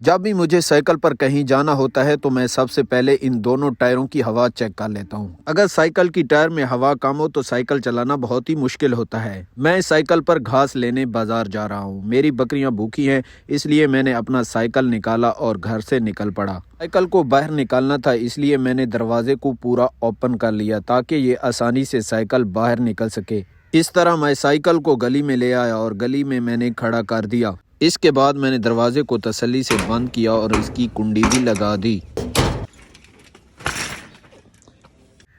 جب بھی مجھے سائیکل پر کہیں جانا ہوتا ہے تو میں سب سے پہلے ان دونوں ٹائروں کی ہوا چیک کر لیتا ہوں۔ اگر سائیکل کی ٹائر میں ہوا کم ہو تو سائیکل چلانا بہت ہی مشکل ہوتا ہے۔ میں سائیکل پر گھاس لینے بازار جا رہا ہوں۔ میری بکریاں بھوکی ہیں، اس لیے میں نے اپنا سائیکل نکالا اور گھر سے نکل پڑا۔ سائیکل کو باہر نکالنا تھا، اس لیے میں نے دروازے کو پورا اوپن کر لیا تاکہ یہ آسانی سے سائیکل باہر نکل سکے۔ اس طرح میں سائیکل کو گلی میں لے آیا اور گلی میں نے کھڑا کر دیا۔ اس کے بعد میں نے دروازے کو تسلی سے بند کیا اور اس کی کنڈی بھی لگا دی۔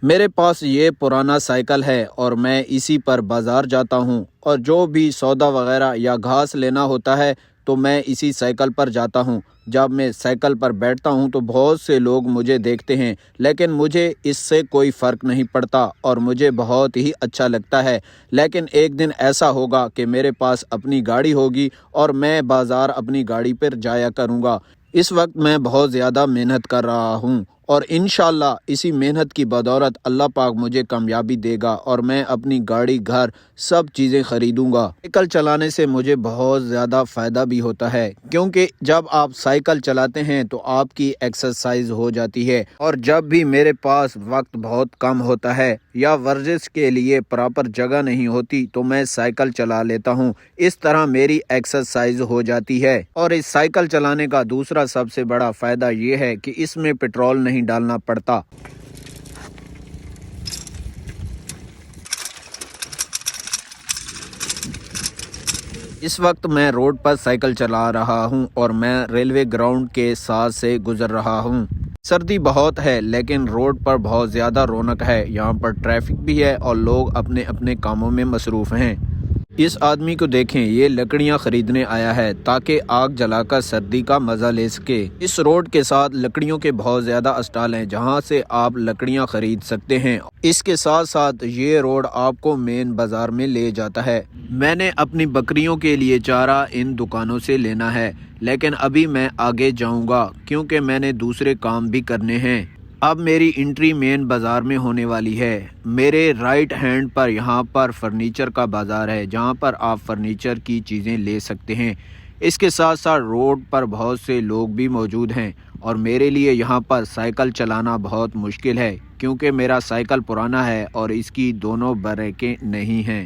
میرے پاس یہ پرانا سائیکل ہے اور میں اسی پر بازار جاتا ہوں، اور جو بھی سودا وغیرہ یا گھاس لینا ہوتا ہے تو میں اسی سائیکل پر جاتا ہوں۔ جب میں سائیکل پر بیٹھتا ہوں تو بہت سے لوگ مجھے دیکھتے ہیں، لیکن مجھے اس سے کوئی فرق نہیں پڑتا اور مجھے بہت ہی اچھا لگتا ہے۔ لیکن ایک دن ایسا ہوگا کہ میرے پاس اپنی گاڑی ہوگی اور میں بازار اپنی گاڑی پر جایا کروں گا۔ اس وقت میں بہت زیادہ محنت کر رہا ہوں اور انشاءاللہ اسی محنت کی بدولت اللہ پاک مجھے کامیابی دے گا اور میں اپنی گاڑی، گھر، سب چیزیں خریدوں گا۔ سائیکل چلانے سے مجھے بہت زیادہ فائدہ بھی ہوتا ہے، کیونکہ جب آپ سائیکل چلاتے ہیں تو آپ کی ایکسرسائز ہو جاتی ہے، اور جب بھی میرے پاس وقت بہت کم ہوتا ہے یا ورزش کے لیے پراپر جگہ نہیں ہوتی تو میں سائیکل چلا لیتا ہوں۔ اس طرح میری ایکسرسائز ہو جاتی ہے۔ اور اس سائیکل چلانے کا دوسرا سب سے بڑا فائدہ یہ ہے کہ اس میں پیٹرول نہیں ڈالنا پڑتا۔ اس وقت میں روڈ پر سائیکل چلا رہا ہوں اور میں ریلوے گراؤنڈ کے ساتھ سے گزر رہا ہوں۔ سردی بہت ہے لیکن روڈ پر بہت زیادہ رونق ہے، یہاں پر ٹریفک بھی ہے اور لوگ اپنے اپنے کاموں میں مصروف ہیں۔ اس آدمی کو دیکھیں، یہ لکڑیاں خریدنے آیا ہے تاکہ آگ جلا کر سردی کا مزہ لے سکے۔ اس روڈ کے ساتھ لکڑیوں کے بہت زیادہ اسٹال ہیں جہاں سے آپ لکڑیاں خرید سکتے ہیں۔ اس کے ساتھ ساتھ یہ روڈ آپ کو مین بازار میں لے جاتا ہے۔ میں نے اپنی بکریوں کے لیے چارہ ان دکانوں سے لینا ہے، لیکن ابھی میں آگے جاؤں گا کیونکہ میں نے دوسرے کام بھی کرنے ہیں۔ اب میری انٹری مین بازار میں ہونے والی ہے۔ میرے رائٹ ہینڈ پر یہاں پر فرنیچر کا بازار ہے جہاں پر آپ فرنیچر کی چیزیں لے سکتے ہیں۔ اس کے ساتھ ساتھ روڈ پر بہت سے لوگ بھی موجود ہیں اور میرے لیے یہاں پر سائیکل چلانا بہت مشکل ہے کیونکہ میرا سائیکل پرانا ہے اور اس کی دونوں بریکیں نہیں ہیں۔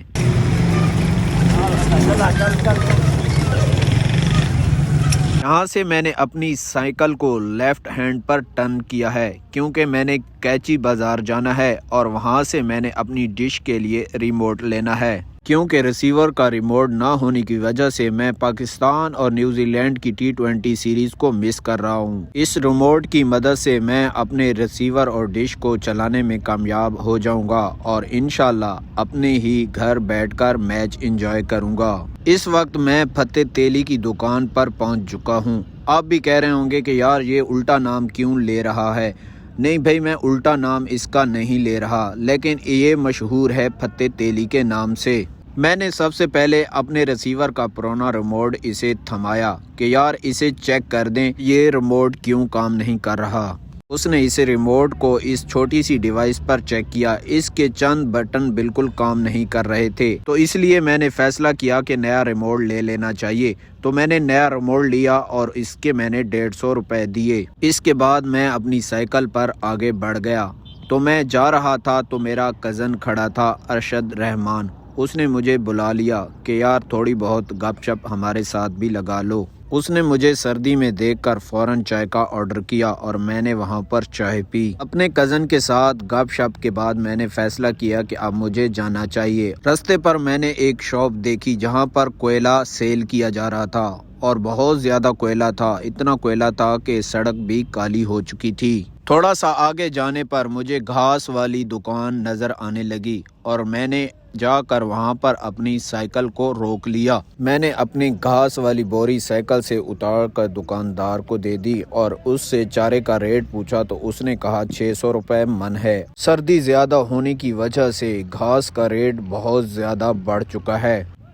یہاں سے میں نے اپنی سائیکل کو لیفٹ ہینڈ پر ٹرن کیا ہے کیونکہ میں نے کیچی بازار جانا ہے اور وہاں سے میں نے اپنی ڈش کے لیے ریموٹ لینا ہے، کیونکہ ریسیور کا ریموٹ نہ ہونے کی وجہ سے میں پاکستان اور نیوزی لینڈ کی T20 سیریز کو مس کر رہا ہوں۔ اس ریموٹ کی مدد سے میں اپنے ریسیور اور ڈش کو چلانے میں کامیاب ہو جاؤں گا اور انشاءاللہ اپنے ہی گھر بیٹھ کر میچ انجوائے کروں گا۔ اس وقت میں فتح تیلی کی دکان پر پہنچ چکا ہوں۔ آپ بھی کہہ رہے ہوں گے کہ یار یہ الٹا نام کیوں لے رہا ہے؟ نہیں بھائی، میں الٹا نام اس کا نہیں لے رہا، لیکن یہ مشہور ہے فتح تیلی کے نام سے۔ میں نے سب سے پہلے اپنے ریسیور کا پرانا ریموٹ اسے تھمایا کہ یار اسے چیک کر دیں یہ ریموٹ کیوں کام نہیں کر رہا۔ اس نے اس ریموٹ کو اس چھوٹی سی ڈیوائس پر چیک کیا، اس کے چند بٹن بالکل کام نہیں کر رہے تھے، تو اس لیے میں نے فیصلہ کیا کہ نیا ریموٹ لے لینا چاہیے۔ تو میں نے نیا ریموٹ لیا اور اس کے میں نے 150 روپے دیے۔ اس کے بعد میں اپنی سائیکل پر آگے بڑھ گیا۔ تو میں جا رہا تھا تو میرا کزن کھڑا تھا، ارشد رحمان۔ اس نے مجھے بلا لیا کہ یار تھوڑی بہت گپ شپ ہمارے ساتھ بھی لگا لو۔ اس نے مجھے سردی میں دیکھ کر فوراً چائے کا آرڈر کیا اور میں نے وہاں پر چائے پی۔ اپنے کزن کے ساتھ گپ شپ کے بعد میں نے فیصلہ کیا کہ اب مجھے جانا چاہیے۔ رستے پر میں نے ایک شاپ دیکھی جہاں پر کوئلہ سیل کیا جا رہا تھا اور بہت زیادہ کوئلہ تھا، اتنا کوئلہ تھا کہ سڑک بھی کالی ہو چکی تھی۔ تھوڑا سا آگے جانے پر مجھے گھاس والی دکان نظر آنے لگی اور میں نے جا کر وہاں پر اپنی سائیکل کو روک لیا۔ میں نے اپنی گھاس والی بوری سائیکل سے اتار کر دکاندار کو دے دی اور اس سے چارے کا ریٹ پوچھا تو اس نے کہا 600 روپے من ہے۔ سردی زیادہ ہونے کی وجہ سے گھاس کا ریٹ بہت زیادہ بڑھ چکا ہے۔